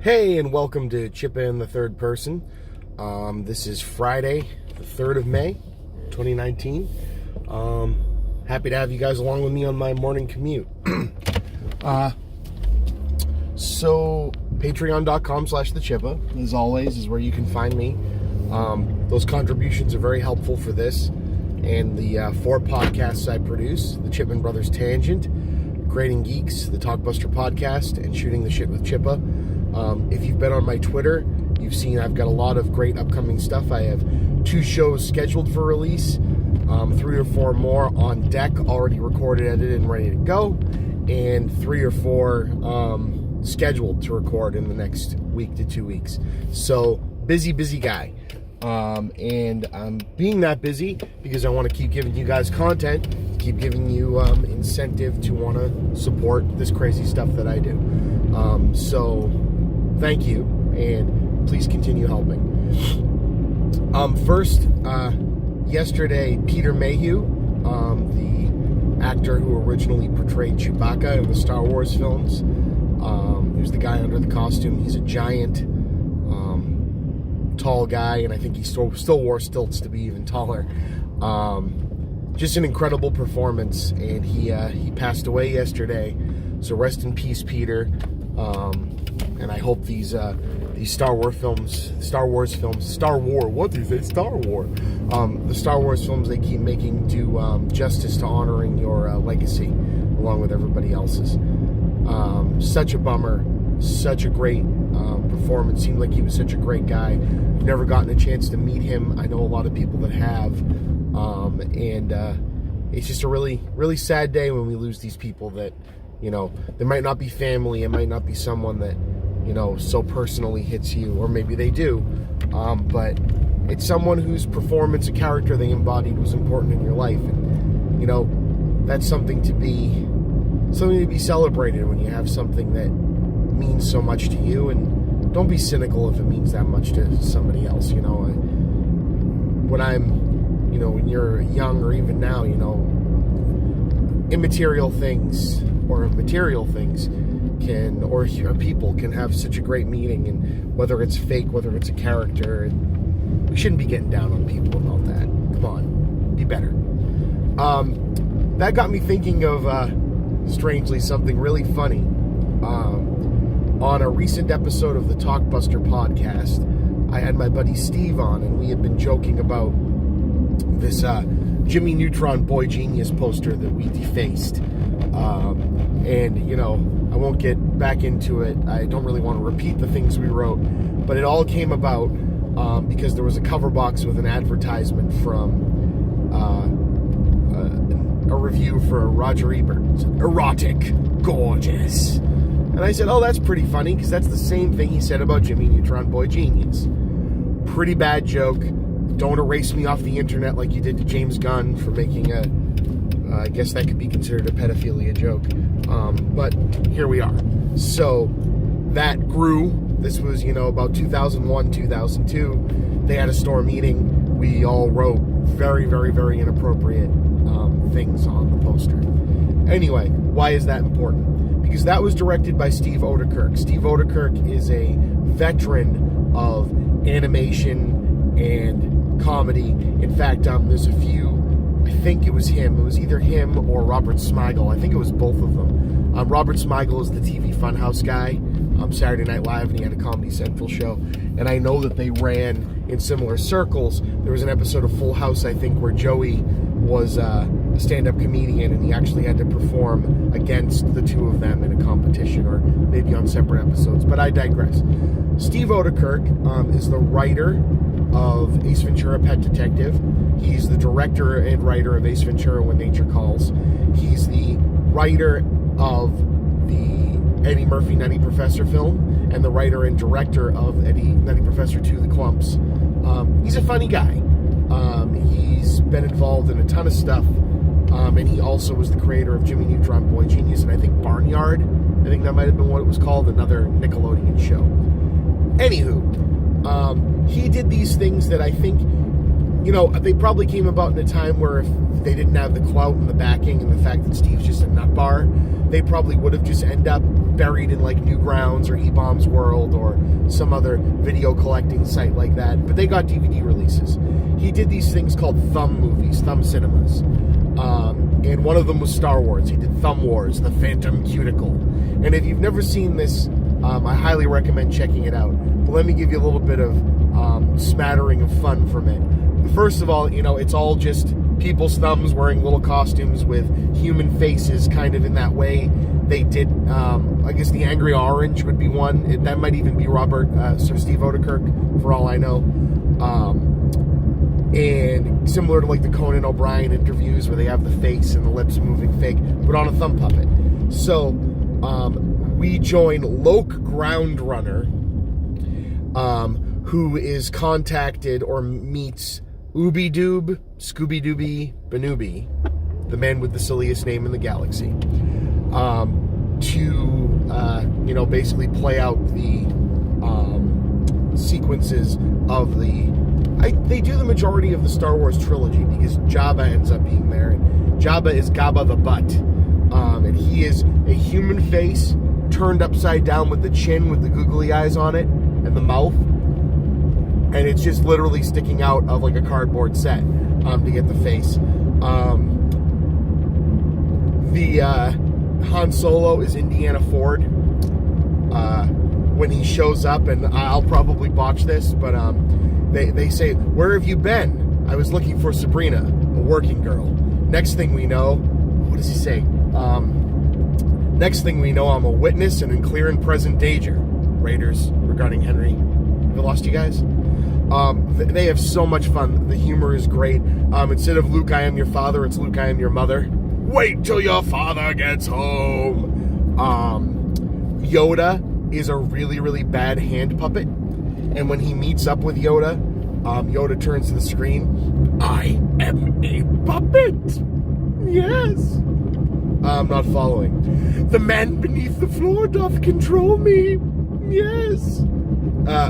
Hey, and welcome to Chippa in the Third Person. This is Friday, the 3rd of May, 2019. Happy to have you guys along with me on my morning commute. So, patreon.com/thechippa, as always, is where you can find me. Those contributions are very helpful for this and the 4 podcasts I produce: the Chipman Brothers Tangent, Grading Geeks, the Talkbuster Podcast, and Shooting the Shit with Chippa. If you've been on my Twitter, you've seen I've got a lot of great upcoming stuff. I have 2 shows scheduled for release, 3 or 4 more on deck, already recorded, edited, and ready to go, and 3 or 4 scheduled to record in the next week to 2 weeks. So, busy guy. And I'm being that busy because I want to keep giving you guys content, keep giving you incentive to want to support this crazy stuff that I do. So thank you, and please continue helping. First, yesterday, Peter Mahew, the actor who originally portrayed Chewbacca in the Star Wars films, who's the guy under the costume. He's a giant, tall guy, and I think he still wore stilts to be even taller. Just an incredible performance, and he passed away yesterday. So rest in peace, Peter. And I hope these Star Wars films, the Star Wars films they keep making do justice to honoring your legacy along with everybody else's. Such a bummer, such a great performance. Seemed like he was such a great guy. I've never gotten a chance to meet him. I know a lot of people that have, and it's just a really, really sad day when we lose these people that, you know, they might not be family, it might not be someone that, you know, so personally hits you, or maybe they do, but it's someone whose performance, a character they embodied, was important in your life, and, you know, that's something to be celebrated when you have something that means so much to you. And don't be cynical if it means that much to somebody else. You know, when you're young, or even now, you know, immaterial things or material things can, or people can have such a great meaning, and whether it's fake, whether it's a character, and we shouldn't be getting down on people about that. Come on, be better. That got me thinking of, strangely, something really funny. On a recent episode of the Talkbuster podcast, I had my buddy Steve on, and we had been joking about this Jimmy Neutron Boy Genius poster that we defaced. And, you know, I won't get back into it. I don't really want to repeat the things we wrote, but it all came about because there was a cover box with an advertisement from a review for Roger Ebert. It said, "Erotic, gorgeous." And I said, oh, that's pretty funny, because that's the same thing he said about Jimmy Neutron Boy Genius. Pretty bad joke. Don't erase me off the internet like you did to James Gunn for making I guess that could be considered a pedophilia joke. But here we are. So that grew. This was, you know, about 2001, 2002. They had a store meeting. We all wrote very, very, very inappropriate things on the poster. Anyway, why is that important? Because that was directed by Steve Odekirk. Steve Odekirk is a veteran of animation and comedy. In fact, there's a few, I think it was him. It was either him or Robert Smigel. I think it was both of them. Robert Smigel is the TV Funhouse guy, Saturday Night Live, and he had a Comedy Central show. And I know that they ran in similar circles. There was an episode of Full House, I think, where Joey was a stand-up comedian, and he actually had to perform against the two of them in a competition, or maybe on separate episodes, but I digress. Steve Odekirk is the writer of Ace Ventura: Pet Detective. He's the director and writer of Ace Ventura: When Nature Calls. He's the writer of the Eddie Murphy Nutty Professor film, and the writer and director of Eddie Nutty Professor 2: The Clumps. He's a funny guy. He's been involved in a ton of stuff, and he also was the creator of Jimmy Neutron Boy Genius, and I think Barnyard. I think that might have been what it was called, another Nickelodeon show. Anywho, he did these things that I think, you know, they probably came about in a time where if they didn't have the clout and the backing and the fact that Steve's just a nut bar, they probably would have just ended up buried in like Newgrounds or E-Bombs World or some other video collecting site like that. But they got DVD releases. He did these things called thumb movies, thumb cinemas. And one of them was Star Wars. He did Thumb Wars, The Phantom Cuticle. And if you've never seen this, I highly recommend checking it out. But let me give you a little bit of smattering of fun from it. First of all, it's all just people's thumbs wearing little costumes with human faces, kind of in that way. They did, I guess the Angry Orange would be one. That might even be Sir Steve Odekirk, for all I know. And similar to like the Conan O'Brien interviews where they have the face and the lips moving fake, but on a thumb puppet. So we join Loke Groundrunner, who is contacted or meets Ooby-Doob, Scooby-Dooby, Banooby, the man with the silliest name in the galaxy, to basically play out the sequences of they do the majority of the Star Wars trilogy because Jabba ends up being there. Jabba is Gabba the Butt, and he is a human face turned upside down with the chin with the googly eyes on it and the mouth, and it's just literally sticking out of like a cardboard set to get the face. Han Solo is Indiana Ford when he shows up, and I'll probably botch this, but they say, "Where have you been?" "I was looking for Sabrina, a working girl." Next thing we know, what does he say? Next thing we know, I'm a witness and in clear and present danger. Raiders regarding Henry. Have I lost you guys? They have so much fun. The humor is great. Instead of Luke, I am your father, it's Luke, I am your mother. Wait till your father gets home. Yoda is a really, really bad hand puppet. And when he meets up with Yoda, Yoda turns to the screen. "I am a puppet." Yes. I'm not following. "The man beneath the floor doth control me." Yes.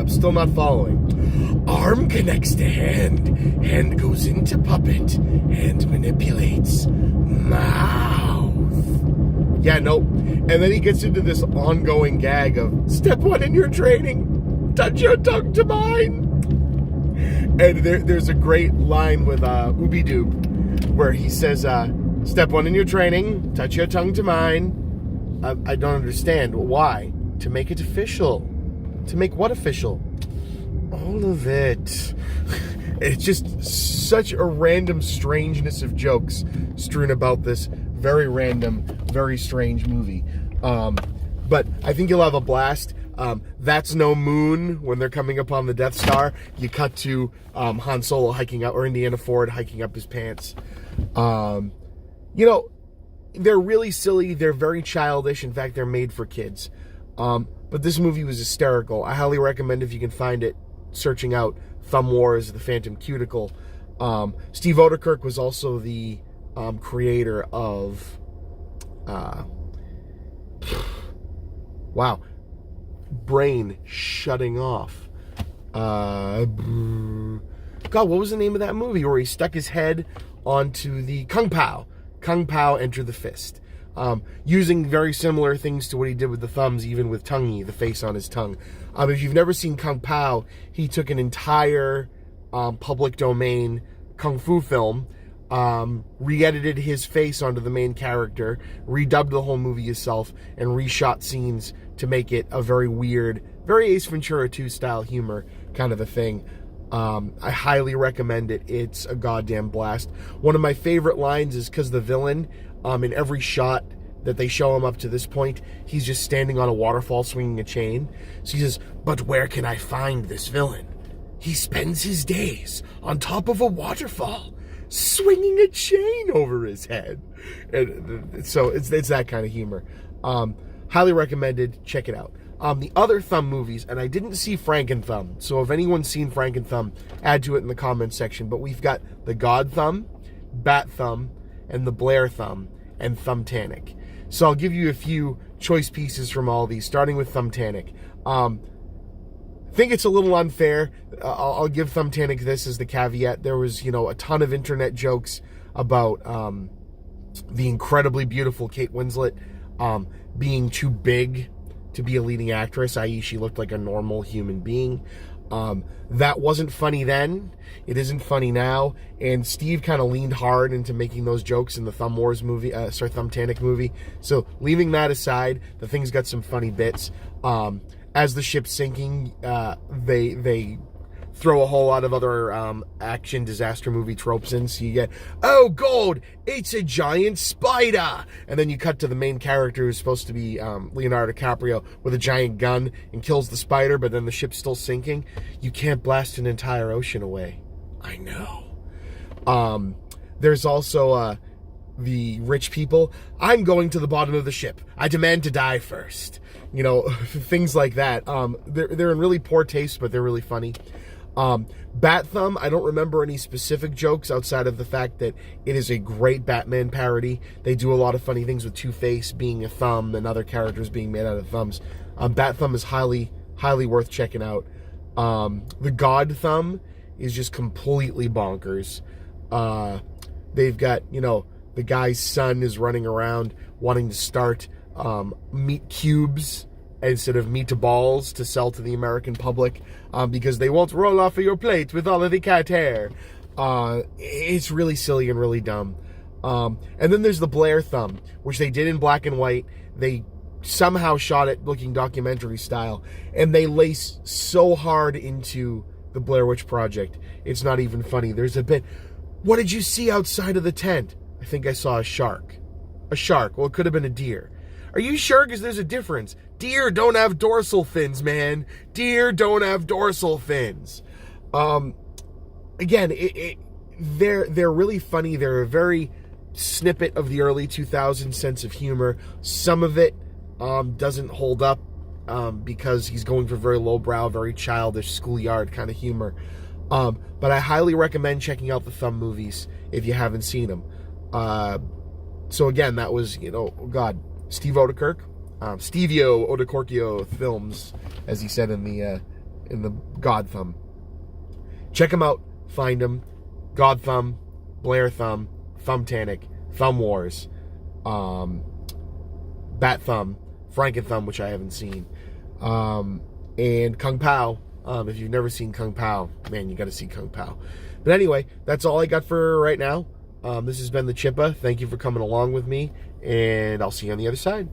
Still not following. "Arm connects to hand. Hand goes into puppet. Hand manipulates mouth." Yeah, nope. And then he gets into this ongoing gag of, "Step 1 in your training. Touch your tongue to mine." And there's a great line with Ooby-Doob where he says, "Step 1 in your training. Touch your tongue to mine." I don't understand. Why? To make it official. To make what official? All of it. It's just such a random strangeness of jokes strewn about this very random, very strange movie. But I think you'll have a blast. That's no moon when they're coming up on the Death Star. You cut to Han Solo hiking up, or Indiana Ford hiking up his pants. They're really silly. They're very childish. In fact, they're made for kids. But this movie was hysterical. I highly recommend, if you can find it, searching out Thumb Wars, The Phantom Cuticle. Steve Odekirk was also the creator of... wow. Brain shutting off. God, what was the name of that movie where he stuck his head onto the Kung Pao? Kung Pao Enter the Fist. Using very similar things to what he did with the thumbs, even with Tonguey, the face on his tongue. If you've never seen Kung Pao, he took an entire public domain kung fu film, re-edited his face onto the main character, redubbed the whole movie himself, and reshot scenes to make it a very weird, very Ace Ventura 2 style humor kind of a thing. I highly recommend it. It's a goddamn blast. One of my favorite lines is because the villain, in every shot that they show him up to this point, he's just standing on a waterfall swinging a chain. So he says, "But where can I find this villain? He spends his days on top of a waterfall, swinging a chain over his head." And so it's that kind of humor. Highly recommended. Check it out. The other Thumb movies, and I didn't see Franken-Thumb, so if anyone's seen Franken-Thumb, add to it in the comments section. But we've got the God Thumb, Bat Thumb, and the Blair Thumb, and Thumbtanic. So I'll give you a few choice pieces from all these, starting with Thumbtanic. I think it's a little unfair. I'll give Thumbtanic this as the caveat. There was, a ton of internet jokes about the incredibly beautiful Kate Winslet being too big to be a leading actress, i.e. she looked like a normal human being. That wasn't funny then. It isn't funny now. And Steve kind of leaned hard into making those jokes in the Thumb Wars movie, Thumbtanic movie. So leaving that aside, the thing's got some funny bits. As the ship's sinking, they throw a whole lot of other action disaster movie tropes in. So you get, oh, gold, it's a giant spider. And then you cut to the main character who's supposed to be Leonardo DiCaprio with a giant gun and kills the spider, but then the ship's still sinking. You can't blast an entire ocean away. I know. There's also the rich people. I'm going to the bottom of the ship. I demand to die first. You know, things like that. They're in really poor taste, but they're really funny. Bat Thumb, I don't remember any specific jokes outside of the fact that it is a great Batman parody. They do a lot of funny things with Two-Face being a thumb and other characters being made out of thumbs. Bat Thumb is highly worth checking out. The God Thumb is just completely bonkers. They've got, you know, the guy's son is running around wanting to start meat cubes instead of meatballs to sell to the American public because they won't roll off of your plate with all of the cat hair. It's really silly and really dumb. And then there's the Blair Thumb, which they did in black and white. They somehow shot it looking documentary style, and they lace so hard into the Blair Witch Project. It's not even funny. There's a bit, what did you see outside of the tent? I think I saw a shark. A shark. Well, it could have been a deer. Are you sure? Because there's a difference. Deer don't have dorsal fins, man. Deer don't have dorsal fins. Again, they're really funny. They're a very snippet of the early 2000s sense of humor. Some of it doesn't hold up because he's going for very lowbrow, very childish, schoolyard kind of humor. But I highly recommend checking out the Thumb movies if you haven't seen them. So again, that was, you know, God, Steve Odekirk, Stevio Odekorkio films, as he said in the God Thumb. Check them out, find them. God Thumb, Blair Thumb, Thumbtanic, Thumb Wars, Bat Thumb, Franken Thumb, which I haven't seen, and Kung Pao. If you've never seen Kung Pao, man, you got to see Kung Pao. But anyway, that's all I got for right now. This has been the Chippa. Thank you for coming along with me, and I'll see you on the other side.